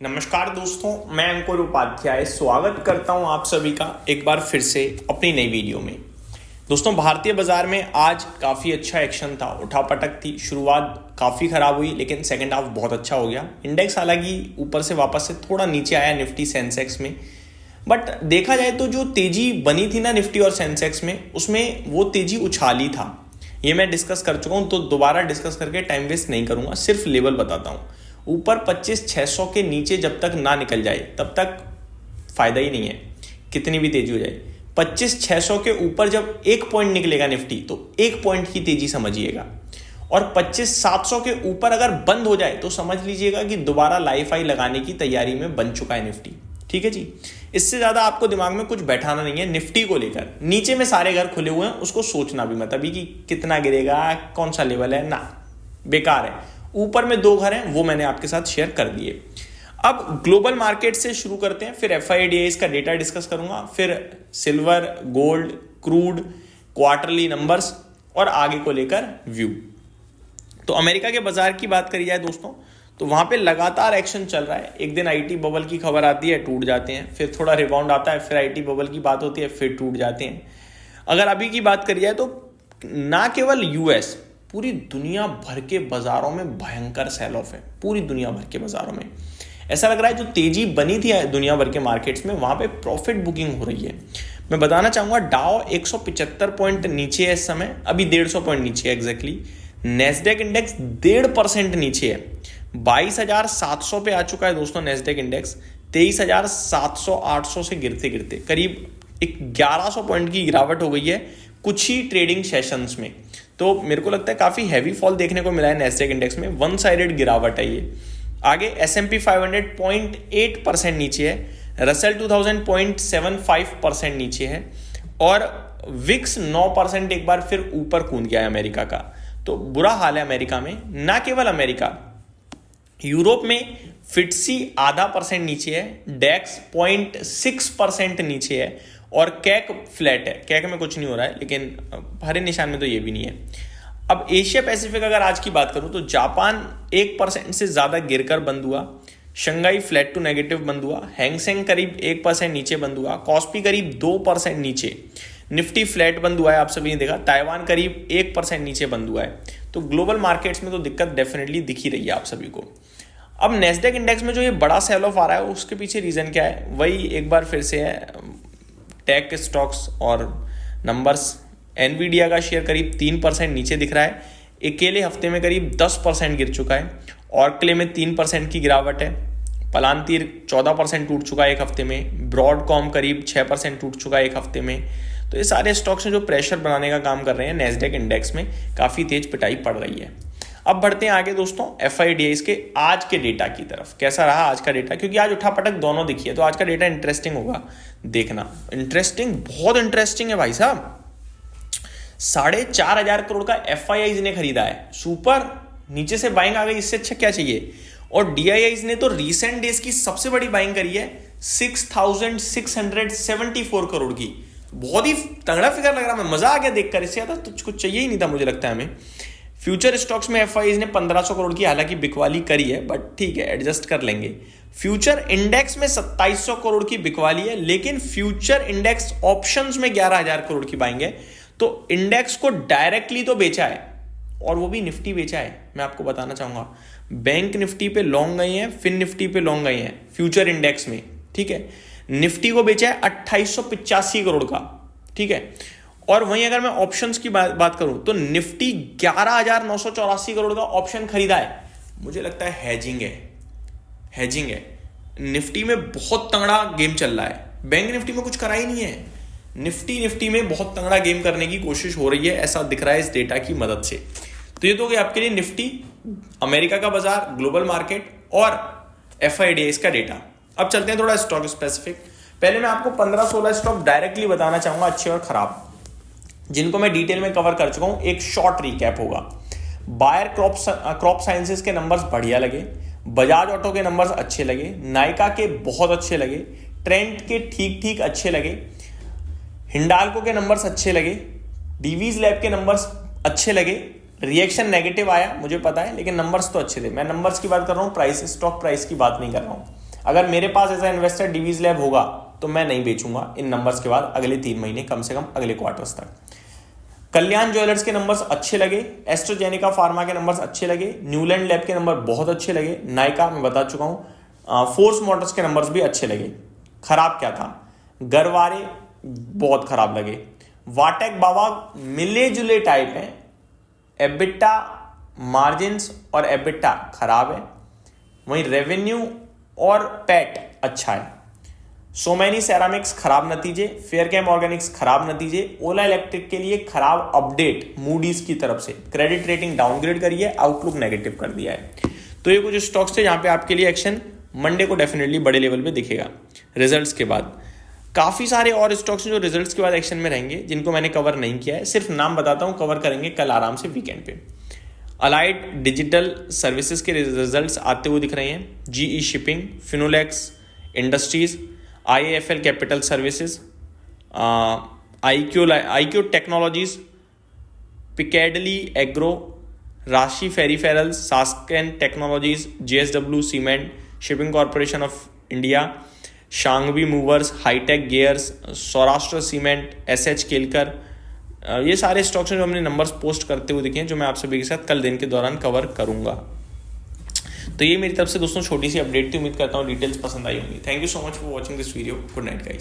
नमस्कार दोस्तों, मैं अंकुर उपाध्याय स्वागत करता हूं आप सभी का एक बार फिर से अपनी नई वीडियो में। दोस्तों, भारतीय बाजार में आज काफ़ी अच्छा एक्शन था, उठापटक थी। शुरुआत काफ़ी खराब हुई लेकिन सेकंड हाफ बहुत अच्छा हो गया। इंडेक्स हालांकि ऊपर से वापस से थोड़ा नीचे आया निफ्टी सेंसेक्स में, बट देखा जाए तो जो तेजी बनी थी ना निफ्टी और सेंसेक्स में, उसमें वो तेजी उछाली था। ये मैं डिस्कस कर चुका हूँ, तो दोबारा डिस्कस करके टाइम वेस्ट नहीं करूँगा, सिर्फ लेवल बताता हूँ। ऊपर 25,600 के नीचे जब तक ना निकल जाए तब तक फायदा ही नहीं है, कितनी भी तेजी हो जाए। 25,600 के ऊपर जब एक पॉइंट निकलेगा निफ्टी, तो एक पॉइंट की तेजी समझिएगा। और 25,700 के ऊपर अगर बंद हो जाए तो समझ लीजिएगा कि दोबारा लाइफ हाई लगाने की तैयारी में बन चुका है निफ्टी। ठीक है जी, इससे ज्यादा आपको दिमाग में कुछ बैठाना नहीं है निफ्टी को लेकर। नीचे में सारे घर खुले हुए हैं, उसको सोचना भी मत अभी कि कितना गिरेगा, कौन सा लेवल है, ना, बेकार है। ऊपर में दो घर हैं, वो मैंने आपके साथ शेयर कर दिए। अब ग्लोबल मार्केट से शुरू करते हैं, फिर FIDIs का डेटा डिस्कस करूंगा, फिर silver, gold, crude, quarterly numbers और आगे को लेकर व्यू। तो अमेरिका के बाजार की बात करी जाए दोस्तों, तो वहां पे लगातार एक्शन चल रहा है। एक दिन IT बबल की खबर आती है, टूट जाते हैं, फिर थोड़ा रिबाउंड आता है, फिर IT बबल की बात होती है, फिर टूट जाते हैं। अगर अभी की बात करी जाए तो ना केवल US, पूरी दुनिया भर के बाजारों में भयंकर सेल ऑफ है। पूरी दुनिया भर के बाजारों में ऐसा लग रहा है जो तेजी बनी थी दुनिया भर के मार्केट्स में, वहां पे प्रॉफिट बुकिंग हो रही है। मैं बताना चाहूंगा, डाउ 175 पॉइंट नीचे है इस समय, अभी 150 पॉइंट नीचे है एग्जैक्टली। नेस्डेक इंडेक्स 1.5% नीचे है, 22,700 पे आ चुका है दोस्तों। नेस्डेक इंडेक्स 23,700-800 से गिरते गिरते करीब 1100 पॉइंट की गिरावट हो गई है कुछ ही ट्रेडिंग सेशंस में। तो मेरे को लगता है काफी हैवी फॉल देखने को मिला है नेस्डेक इंडेक्स में, वन साइडेड गिरावट है ये। आगे S&P 500 0.8% नीचे है, रसेल 2000 0.75% नीचे है, और विक्स 9% एक बार फिर ऊपर कूद गया है अमेरिका का। तो बुरा हाल है अमेरिका में। ना केवल अमेरिका, यूरोप में फिट्सी 0.5% नीचे है, डेक्स 0.6% नीचे है, और कैक फ्लैट है। कैक में कुछ नहीं हो रहा है, लेकिन हरे निशान में तो ये भी नहीं है। अब एशिया पैसिफिक अगर आज की बात करूं तो जापान 1% से ज्यादा गिरकर बंद हुआ, शंघाई फ्लैट टू नेगेटिव बंद हुआ, हैंगसेंग करीब 1% नीचे बंद हुआ, कॉस्पी करीब 2% नीचे, निफ्टी फ्लैट बंद हुआ है, आप सभी ने देखा। ताइवान करीब 1% नीचे बंद हुआ है। तो ग्लोबल मार्केट्स में तो दिक्कत डेफिनेटली दिख ही रही है आप सभी को। अब नेस्डेक इंडेक्स में जो ये बड़ा सेल ऑफ आ रहा है, उसके पीछे रीजन क्या है? वही एक बार फिर से है, टेक स्टॉक्स और नंबर्स। एनवीडिया का शेयर करीब 3% नीचे दिख रहा है, अकेले हफ्ते में करीब 10% गिर चुका है। ऑर्कले में 3% की गिरावट है, पलांतीर 14% टूट चुका है एक हफ्ते में, ब्रॉडकॉम करीब 6% टूट चुका है एक हफ्ते में। तो ये सारे स्टॉक्स हैं जो प्रेशर बनाने का काम कर रहे हैं। नेस्डेक इंडेक्स में काफ़ी तेज पिटाई पड़ रही है। अब बढ़ते हैं आगे दोस्तों FIDIs के आज के डेटा की तरफ। कैसा रहा आज का डेटा? क्योंकि आज उठापटक दोनों दिखी है, तो आज का डेटा इंटरेस्टिंग होगा, देखना। इंटरेस्टिंग, बहुत इंटरेस्टिंग है भाई साहब। 4,500 करोड़ का FIIs ने खरीदा है, सुपर। नीचे से बाइंग आ गई, इससे अच्छा क्या चाहिए? और DIIs ने तो रिसेंट डेज की सबसे बड़ी बाइंग करी है 6,674 करोड़ की। बहुत ही तगड़ा फिगर लग रहा है, मजा आ गया देखकर। इससे ज्यादा तो कुछ चाहिए ही नहीं था मुझे लगता है हमें। फ्यूचर स्टॉक्स में FIIs ने 1,500 करोड़ की हालांकि बिकवाली करी है, बट ठीक है, एडजस्ट कर लेंगे। फ्यूचर इंडेक्स में 2,700 करोड़ की बिकवाली है, लेकिन फ्यूचर इंडेक्स ऑप्शंस में 11,000 करोड़ की बाइंग है। तो इंडेक्स को डायरेक्टली तो बेचा है, और वो भी निफ्टी बेचा है। मैं आपको बताना चाहूंगा, बैंक निफ्टी पे लॉन्ग गए हैं, फिन निफ्टी पे लॉन्ग गए हैं फ्यूचर इंडेक्स में। ठीक है, निफ्टी को बेचा है 2,885 करोड़ का। ठीक है, और वहीं अगर मैं ऑप्शंस की बात करूं तो निफ्टी 11,984 करोड़ का ऑप्शन खरीदा है। मुझे लगता है हैजिंग है। निफ्टी में बहुत तगड़ा गेम चल रहा है, बैंक निफ्टी में कुछ करा ही नहीं है। निफ्टी में बहुत तगड़ा गेम करने की कोशिश हो रही है, ऐसा दिख रहा है इस डेटा की मदद से। तो ये तो गया आपके लिए निफ्टी, अमेरिका का बाजार, ग्लोबल मार्केट और FIDIs का डेटा। अब चलते हैं थोड़ा स्टॉक स्पेसिफिक। पहले मैं आपको 15-16 स्टॉक डायरेक्टली बताना चाहूंगा, अच्छे और खराब, जिनको मैं डिटेल में कवर कर चुका हूं। एक शॉर्ट रिकैप होगा। बायर क्रॉप साइंसेस के नंबर्स बढ़िया लगे, बजाज ऑटो के नंबर्स अच्छे लगे, नायका के बहुत अच्छे लगे, ट्रेंट के ठीक ठीक अच्छे लगे, हिंडाल्को के नंबर्स अच्छे लगे, डीवीज लैब के नंबर्स अच्छे लगे। रिएक्शन नेगेटिव आया मुझे पता है, लेकिन नंबर्स तो अच्छे थे। मैं नंबर्स की बात कर रहा हूँ, प्राइस, स्टॉक प्राइस की बात नहीं कर रहा हूँ। अगर मेरे पास ऐसा इन्वेस्टर डिवीज लैब होगा तो मैं नहीं बेचूंगा इन नंबर्स के बाद अगले 3 महीने, कम से कम अगले क्वार्टर्स तक। कल्याण ज्वेलर्स के नंबर्स अच्छे लगे, एस्ट्रोजेनिका फार्मा के नंबर्स अच्छे लगे, न्यूलैंड लैब के नंबर बहुत अच्छे लगे, नायका मैं बता चुका हूं, फोर्स मोटर्स के नंबर्स भी अच्छे लगे। खराब क्या था? गरवारे बहुत खराब लगे। वाटेक बाबा मिले जुले टाइप है, एबिटा मार्जिन्स और एबिटा खराब है, वहीं रेवेन्यू और पैट अच्छा है। सोमैनी सेरामिक्स खराब नतीजे, फेयरकेम ऑर्गेनिक्स खराब नतीजे, ओला इलेक्ट्रिक के लिए खराब अपडेट मूडीज की तरफ से, क्रेडिट रेटिंग डाउनग्रेड करी है, आउटलुक नेगेटिव कर दिया है। तो ये कुछ स्टॉक्स थे जहां पे आपके लिए एक्शन मंडे को डेफिनेटली बड़े लेवल पे दिखेगा रिजल्ट्स के बाद। काफी सारे और स्टॉक्स जो रिजल्ट्स के बाद एक्शन में रहेंगे, जिनको मैंने कवर नहीं किया है, सिर्फ नाम बताता हूं, कवर करेंगे कल आराम से वीकेंड पे। अलाइड डिजिटल सर्विसेज के रिजल्ट्स आते हुए दिख रहे हैं, GE shipping, Finolex industries, IIFL capital services, IQ technologies, Piccadily agro, Rashi peripherals, Sasken technologies, JSW cement, shipping corporation of India, Sanghvi movers, hi tech gears, Saurashtra cement, SH Kelkar, ये सारे स्टॉक्स हैं जो हमने नंबर्स पोस्ट करते हुए दिखे हैं, जो मैं आप सभी के साथ कल दिन के दौरान कवर करूंगा। तो ये मेरी तरफ से दोस्तों छोटी सी अपडेट थी, उम्मीद करता हूँ डिटेल्स पसंद आई होंगी। Thank you so much for watching this video. Good night guys.